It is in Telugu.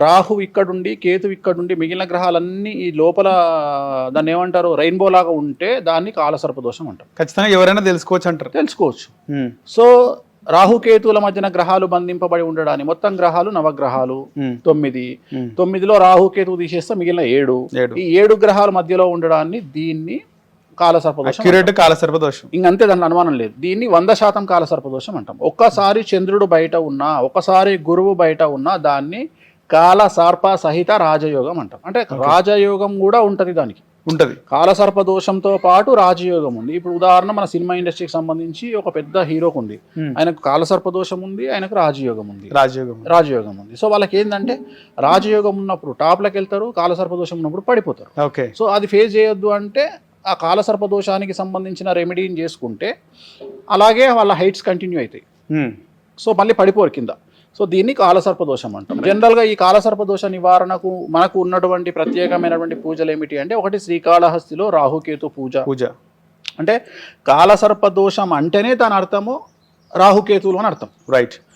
రాహు ఇక్కడుండి కేతు ఇక్కడుండి మిగిలిన గ్రహాలన్నీ ఈ లోపల దాన్ని ఏమంటారు రెయిన్బో లాగా ఉంటే దాన్ని కాలసర్ప దోషం అంటారు. ఖచ్చితంగా ఎవరైనా తెలుసుకోవచ్చు అంటారు. తెలుసుకోవచ్చు. సో రాహుకేతువుల మధ్యన గ్రహాలు బంధింపబడి ఉండడాన్ని మొత్తం గ్రహాలు నవగ్రహాలు 9. 9లో రాహుకేతువు తీసేస్తే మిగిలిన 7. ఈ 7 గ్రహాల మధ్యలో ఉండడాన్ని దీన్ని కాలసర్పదోషం. ఇంకంతే, దాంట్లో అనుమానం లేదు. దీన్ని 100% కాలసర్పదోషం అంటాం. ఒక్కసారి చంద్రుడు బయట ఉన్నా, ఒకసారి గురువు బయట ఉన్నా దాన్ని కాలసర్ప సహిత రాజయోగం అంటాం. అంటే రాజయోగం కూడా ఉంటది, దానికి ఉంటది. కాలసర్పదోషంతో పాటు రాజయోగం ఉంది. ఇప్పుడు ఉదాహరణ మన సినిమా ఇండస్ట్రీకి సంబంధించి ఒక పెద్ద హీరోకు ఉంది, ఆయనకు కాలసర్పదోషం ఉంది, ఆయనకు రాజయోగం ఉంది. సో వాళ్ళకి ఏంటంటే రాజయోగం ఉన్నప్పుడు టాప్లకు వెళ్తారు, కాలసర్పదోషం ఉన్నప్పుడు పడిపోతారు. సో అది ఫేస్ చేయొద్దు అంటే ఆ కాలసర్పదోషానికి సంబంధించిన రెమెడీని చేసుకుంటే అలాగే వాళ్ళ హైట్స్ కంటిన్యూ అవుతాయి. సో మళ్ళీ పడిపోరు కింద. సో దీన్ని కాలసర్పదోషం అంటాం. జనరల్గా ఈ కాలసర్పదోష నివారణకు మనకు ఉన్నటువంటి ప్రత్యేకమైనటువంటి పూజలు ఏమిటి అంటే, ఒకటి శ్రీకాళహస్తిలో రాహుకేతు పూజ. అంటే కాలసర్పదోషం అంటేనే దాని అర్థము రాహుకేతువులు అని అర్థం. రైట్.